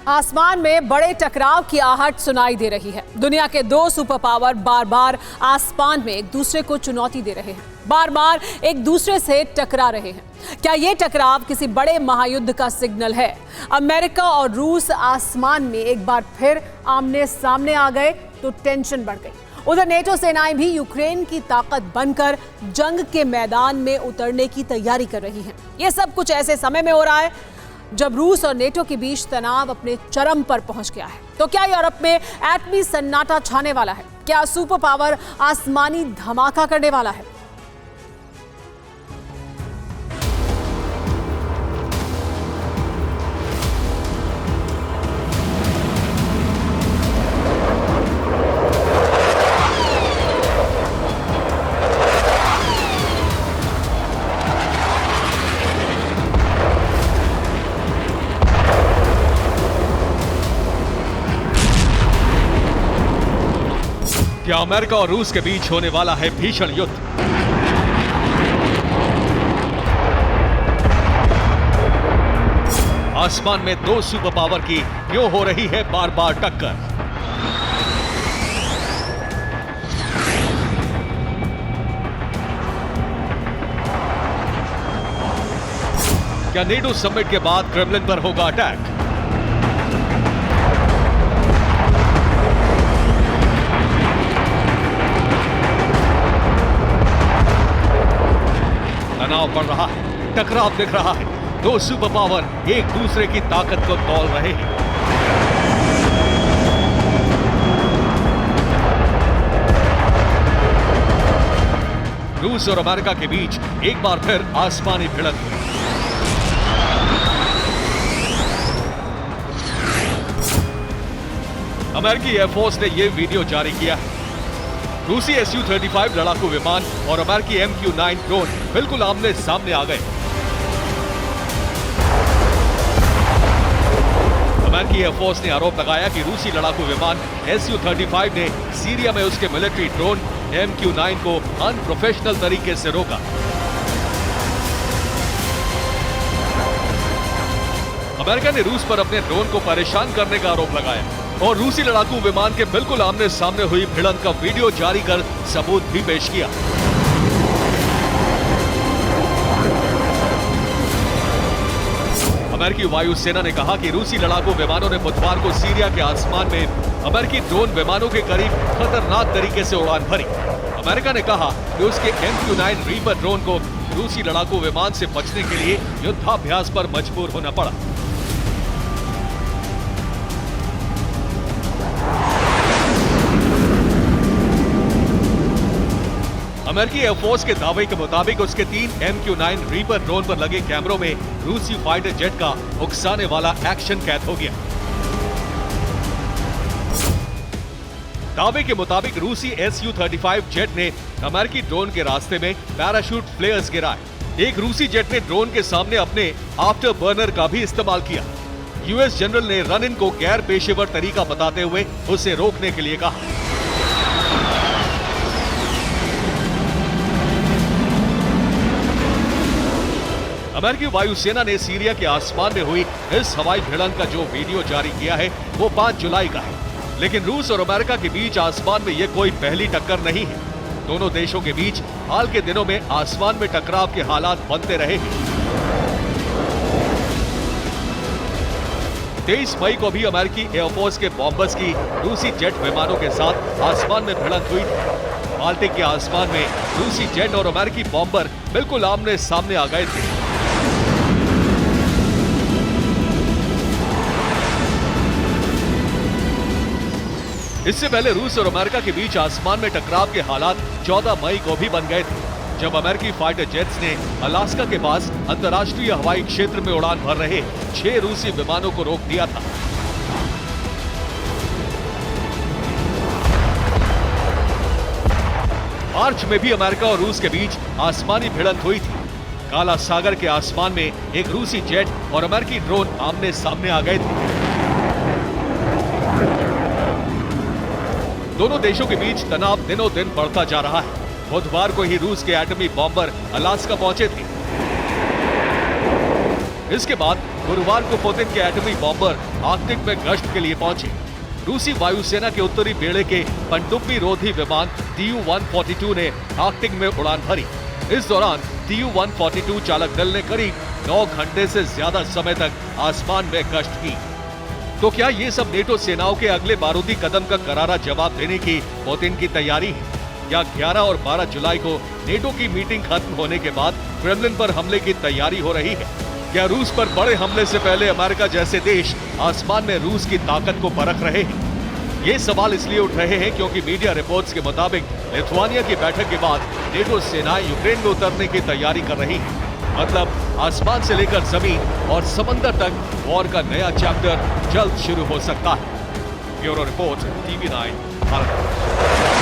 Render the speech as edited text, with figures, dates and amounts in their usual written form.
आसमान में बड़े टकराव की आहट सुनाई दे रही है। दुनिया के दो सुपर पावर बार बार आसमान में एक दूसरे को चुनौती दे रहे हैं, बार बार एक दूसरे से टकरा रहे हैं। क्या ये टकराव किसी बड़े महायुद्ध का सिग्नल है? अमेरिका और रूस आसमान में एक बार फिर आमने सामने आ गए तो टेंशन बढ़ गई। उधर नेटो सेनाएं भी यूक्रेन की ताकत बनकर जंग के मैदान में उतरने की तैयारी कर रही हैं। ये सब कुछ ऐसे समय में हो रहा है जब रूस और नेटो के बीच तनाव अपने चरम पर पहुंच गया है। तो क्या यूरोप में एटमी सन्नाटा छाने वाला है? क्या सुपर पावर आसमानी धमाका करने वाला है? क्या अमेरिका और रूस के बीच होने वाला है भीषण युद्ध? आसमान में दो सुपर पावर की क्यों हो रही है बार बार टक्कर? क्या नेटो समिट के बाद क्रेमलिन पर होगा अटैक? तनाव बढ़ रहा है, टकराव दिख रहा है। दो सुपर पावर एक दूसरे की ताकत को तौल रहे हैं। रूस और अमेरिका के बीच एक बार फिर आसमानी भिड़ंत हुई। अमेरिकी एयरफोर्स ने यह वीडियो जारी किया है। रूसी Su-35 लड़ाकू विमान और अमेरिकी MQ-9 ड्रोन बिल्कुल आमने सामने आ गए। अमेरिकी एयरफोर्स ने आरोप लगाया कि रूसी लड़ाकू विमान Su-35 ने सीरिया में उसके मिलिट्री ड्रोन MQ-9 को अनप्रोफेशनल तरीके से रोका। अमेरिका ने रूस पर अपने ड्रोन को परेशान करने का आरोप लगाया और रूसी लड़ाकू विमान के बिल्कुल आमने सामने हुई भिड़ंत का वीडियो जारी कर सबूत भी पेश किया। अमेरिकी वायुसेना ने कहा कि रूसी लड़ाकू विमानों ने बुधवार को सीरिया के आसमान में अमेरिकी ड्रोन विमानों के करीब खतरनाक तरीके से उड़ान भरी। अमेरिका ने कहा कि उसके MQ-9 रीपर ड्रोन को रूसी लड़ाकू विमान से बचने के लिए युद्धाभ्यास पर मजबूर होना पड़ा। अमेरिकी एयरफोर्स के दावे के मुताबिक उसके 3 MQ-9 रीपर ड्रोन पर लगे कैमरों में रूसी फाइटर जेट का उकसाने वाला एक्शन कैद हो गया। दावे के मुताबिक रूसी Su-35 जेट ने अमेरिकी ड्रोन के रास्ते में पैराशूट फ्लेयर्स गिराए। एक रूसी जेट ने ड्रोन के सामने अपने आफ्टर बर्नर का भी इस्तेमाल किया। यूएस जनरल ने रन इन को गैर पेशेवर तरीका बताते हुए उसे रोकने के लिए कहा। अमेरिकी वायुसेना ने सीरिया के आसमान में हुई इस हवाई भिड़ंत का जो वीडियो जारी किया है वो 5 जुलाई का है। लेकिन रूस और अमेरिका के बीच आसमान में ये कोई पहली टक्कर नहीं है। दोनों देशों के बीच हाल के दिनों में आसमान में टकराव के हालात बनते रहे हैं। 23 मई को भी अमेरिकी एयरफोर्स के बॉम्बर्स की रूसी जेट विमानों के साथ आसमान में भिड़ंत हुई थी। बाल्टिक के आसमान में रूसी जेट और अमेरिकी बॉम्बर बिल्कुल आमने सामने आ गए थे। इससे पहले रूस और अमेरिका के बीच आसमान में टकराव के हालात 14 मई को भी बन गए थे, जब अमेरिकी फाइटर जेट्स ने अलास्का के पास अंतर्राष्ट्रीय हवाई क्षेत्र में उड़ान भर रहे 6 रूसी विमानों को रोक दिया था। मार्च में भी अमेरिका और रूस के बीच आसमानी भिड़ंत हुई थी। काला सागर के आसमान में एक रूसी जेट और अमेरिकी ड्रोन आमने सामने आ गए थे। दोनों देशों के बीच तनाव दिनों दिन बढ़ता जा रहा है। बुधवार को ही रूस के एटमी बॉम्बर अलास्का पहुंचे थे। इसके बाद गुरुवार को पुतिन के एटमी बॉम्बर आर्कटिक में गश्त के लिए पहुंचे। रूसी वायुसेना के उत्तरी बेड़े के पनडुब्बी रोधी विमान Tu-142 ने आर्कटिक में उड़ान भरी। इस दौरान Tu-142 चालक दल ने करीब 9 घंटे से ज्यादा समय तक आसमान में गश्त की। तो क्या ये सब नेटो सेनाओं के अगले बारूदी कदम का करारा जवाब देने की पुतिन की तैयारी है? या 11 और 12 जुलाई को नेटो की मीटिंग खत्म होने के बाद क्रेमलिन पर हमले की तैयारी हो रही है? क्या रूस पर बड़े हमले से पहले अमेरिका जैसे देश आसमान में रूस की ताकत को परख रहे हैं? ये सवाल इसलिए उठ रहे हैं क्योंकि मीडिया रिपोर्ट्स के मुताबिक लिथुआनिया की बैठक के बाद नेटो सेनाएं यूक्रेन में उतरने की तैयारी कर रही हैं। मतलब आसमान से लेकर जमीन और समंदर तक वॉर का नया चैप्टर जल्द शुरू हो सकता है। Bureau report, TV9 Bharat.